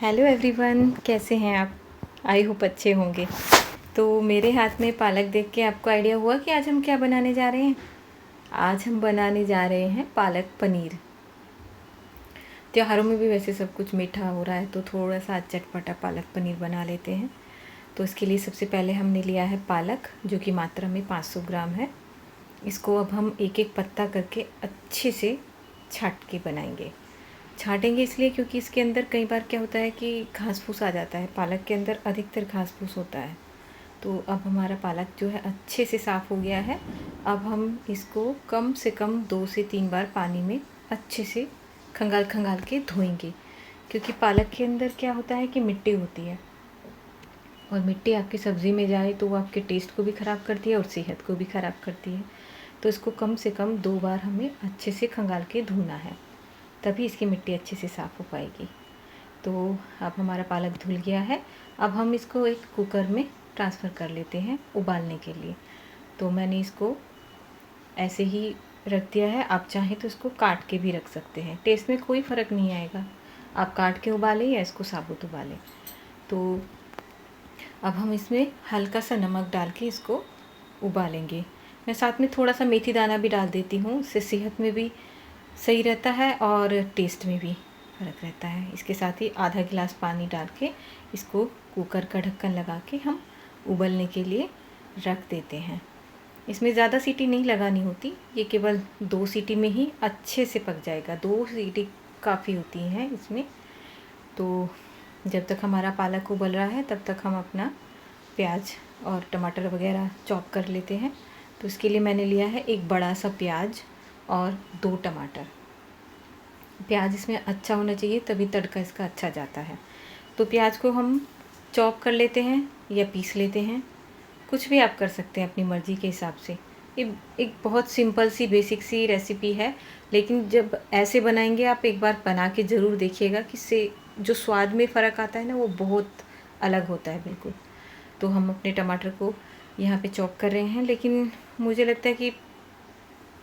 Hello everyone, कैसे हैं आप? आई होप अच्छे होंगे। तो मेरे हाथ में पालक देख के आपको आइडिया हुआ कि आज हम क्या बनाने जा रहे हैं। आज हम बनाने जा रहे हैं पालक पनीर। त्योहारों में भी वैसे सब कुछ मीठा हो रहा है, तो थोड़ा सा चटपटा पालक पनीर बना लेते हैं। तो इसके लिए सबसे पहले हमने लिया है पालक, जो कि मात्रा में 500 ग्राम है। इसको अब हम एक एक पत्ता करके अच्छे से छाट के बनाएंगे। छाटेंगे इसलिए क्योंकि इसके अंदर कई बार क्या होता है कि घास फूस आ जाता है। पालक के अंदर अधिकतर घास फूस होता है। तो अब हमारा पालक जो है अच्छे से साफ़ हो गया है। अब हम इसको कम से कम 2 से 3 बार पानी में अच्छे से खंगाल खंगाल के धोएंगे, क्योंकि पालक के अंदर क्या होता है कि मिट्टी होती है, और मिट्टी आपकी सब्ज़ी में जाए तो वो आपके टेस्ट को भी ख़राब करती है और सेहत को भी ख़राब करती है। तो इसको कम से कम 2 बार हमें अच्छे से खंगाल के धोना है, तभी इसकी मिट्टी अच्छे से साफ़ हो पाएगी। तो अब हमारा पालक धुल गया है। अब हम इसको एक कुकर में ट्रांसफ़र कर लेते हैं उबालने के लिए। तो मैंने इसको ऐसे ही रख दिया है। आप चाहें तो इसको काट के भी रख सकते हैं, टेस्ट में कोई फ़र्क नहीं आएगा। आप काट के उबालें या इसको साबुत उबालें। तो अब हम इसमें हल्का सा नमक डाल के इसको उबालेंगे। मैं साथ में थोड़ा सा मेथी दाना भी डाल देती हूँ, इससे सेहत में भी सही रहता है और टेस्ट में भी फ़र्क रहता है। इसके साथ ही आधा गिलास पानी डाल के इसको कुकर का ढक्कन लगा के हम उबलने के लिए रख देते हैं। इसमें ज़्यादा सीटी नहीं लगानी होती, ये केवल 2 सीटी में ही अच्छे से पक जाएगा। 2 सीटी काफ़ी होती हैं इसमें। तो जब तक हमारा पालक उबल रहा है तब तक हम अपना प्याज और टमाटर वगैरह चॉप कर लेते हैं। तो इसके लिए मैंने लिया है एक बड़ा सा प्याज और 2 टमाटर। प्याज इसमें अच्छा होना चाहिए, तभी तड़का इसका अच्छा जाता है। तो प्याज को हम चॉप कर लेते हैं या पीस लेते हैं, कुछ भी आप कर सकते हैं अपनी मर्ज़ी के हिसाब से। ये एक बहुत सिंपल सी बेसिक सी रेसिपी है, लेकिन जब ऐसे बनाएंगे आप एक बार बना के ज़रूर देखिएगा कि इससे जो स्वाद में फ़र्क आता है ना, वो बहुत अलग होता है बिल्कुल। तो हम अपने टमाटर को यहाँ पे चॉप कर रहे हैं, लेकिन मुझे लगता है कि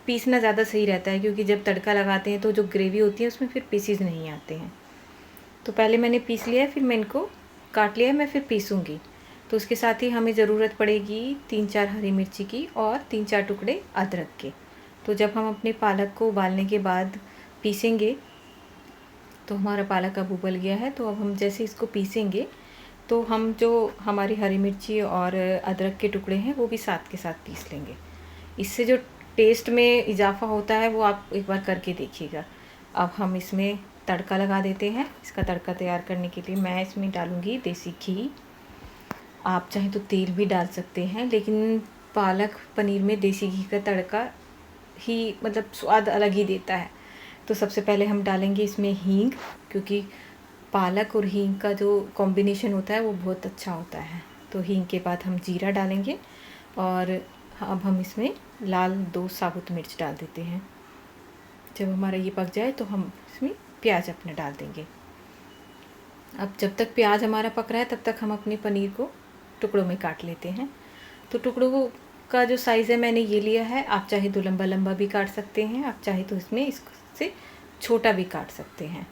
पीसना ज़्यादा सही रहता है, क्योंकि जब तड़का लगाते हैं तो जो ग्रेवी होती है उसमें फिर पीसीज नहीं आते हैं। तो पहले मैंने पीस लिया है, फिर मैं इनको काट लिया है, मैं फिर पीसूँगी। तो उसके साथ ही हमें ज़रूरत पड़ेगी 3-4 हरी मिर्ची की और 3-4 टुकड़े अदरक के। तो जब हम अपने पालक को उबालने के बाद पीसेंगे, तो हमारा पालक अब उबल गया है, तो अब हम जैसे इसको पीसेंगे तो हम जो हमारी हरी मिर्ची और अदरक के टुकड़े हैं वो भी साथ के साथ पीस लेंगे। इससे जो टेस्ट में इजाफ़ा होता है वो आप एक बार करके देखिएगा। अब हम इसमें तड़का लगा देते हैं। इसका तड़का तैयार करने के लिए मैं इसमें डालूँगी देसी घी। आप चाहें तो तेल भी डाल सकते हैं, लेकिन पालक पनीर में देसी घी का तड़का ही मतलब स्वाद अलग ही देता है। तो सबसे पहले हम डालेंगे इसमें हींग, क्योंकि पालक और हींग का जो कॉम्बिनेशन होता है वो बहुत अच्छा होता है। तो हींग के बाद हम जीरा डालेंगे, और अब हम इसमें लाल 2 साबुत मिर्च डाल देते हैं। जब हमारा ये पक जाए तो हम इसमें प्याज अपना डाल देंगे। अब जब तक प्याज हमारा पक रहा है तब तक हम अपने पनीर को टुकड़ों में काट लेते हैं। तो टुकड़ों का जो साइज़ है मैंने ये लिया है। आप चाहे तो लंबा लंबा भी काट सकते हैं, आप चाहे तो इसमें इससे छोटा भी काट सकते हैं।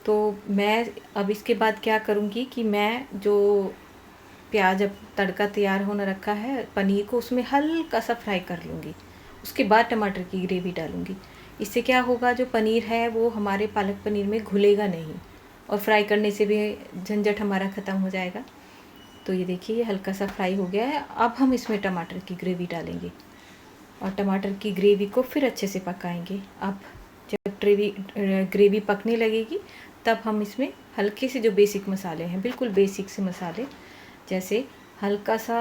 तो मैं अब इसके बाद क्या करूँगी कि मैं जो प्याज अब तड़का तैयार होना रखा है पनीर को, उसमें हल्का सा फ्राई कर लूँगी। उसके बाद टमाटर की ग्रेवी डालूँगी। इससे क्या होगा, जो पनीर है वो हमारे पालक पनीर में घुलेगा नहीं, और फ्राई करने से भी झंझट हमारा ख़त्म हो जाएगा। तो ये देखिए, ये हल्का सा फ्राई हो गया है। अब हम इसमें टमाटर की ग्रेवी डालेंगे और टमाटर की ग्रेवी को फिर अच्छे से पकाएंगे। अब जब ग्रेवी पकने लगेगी तब हम इसमें हल्के से जो बेसिक मसाले हैं, बिल्कुल बेसिक से मसाले, जैसे हल्का सा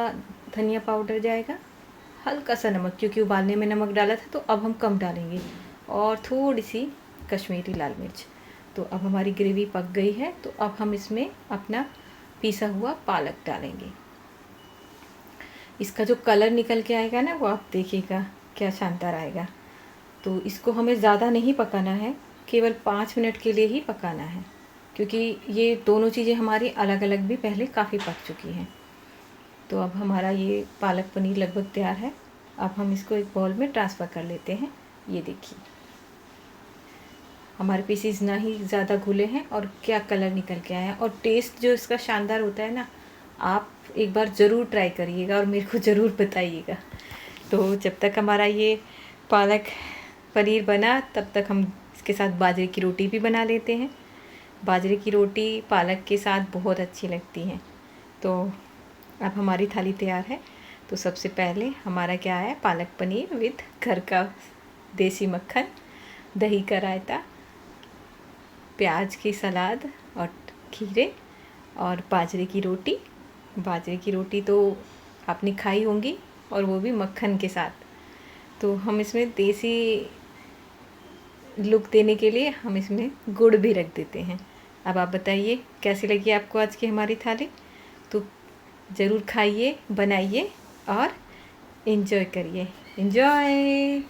धनिया पाउडर जाएगा, हल्का सा नमक, क्योंकि उबालने में नमक डाला था तो अब हम कम डालेंगे, और थोड़ी सी कश्मीरी लाल मिर्च। तो अब हमारी ग्रेवी पक गई है, तो अब हम इसमें अपना पीसा हुआ पालक डालेंगे। इसका जो कलर निकल के आएगा ना, वो आप देखिएगा क्या शानदार आएगा। तो इसको हमें ज़्यादा नहीं पकाना है, केवल 5 मिनट के लिए ही पकाना है, क्योंकि ये दोनों चीज़ें हमारी अलग अलग भी पहले काफ़ी पक चुकी हैं। तो अब हमारा ये पालक पनीर लगभग तैयार है। अब हम इसको एक बाउल में ट्रांसफ़र कर लेते हैं। ये देखिए, हमारे पीसीज ना ही ज़्यादा घुले हैं और क्या कलर निकल के आया है। और टेस्ट जो इसका शानदार होता है ना, आप एक बार ज़रूर ट्राई करिएगा और मेरे को ज़रूर बताइएगा। तो जब तक हमारा ये पालक पनीर बना, तब तक हम इसके साथ बाजरे की रोटी भी बना लेते हैं। बाजरे की रोटी पालक के साथ बहुत अच्छी लगती हैं। तो अब हमारी थाली तैयार है। तो सबसे पहले हमारा क्या है, पालक पनीर विद घर का देसी मक्खन, दही का रायता, प्याज की सलाद और खीरे और बाजरे की रोटी। बाजरे की रोटी तो आपने खाई होंगी, और वो भी मक्खन के साथ। तो हम इसमें देसी लुक देने के लिए हम इसमें गुड़ भी रख देते हैं। अब आप बताइए कैसी लगी आपको आज की हमारी थाली। तो ज़रूर खाइए, बनाइए और इन्जॉय करिए। इन्जॉय।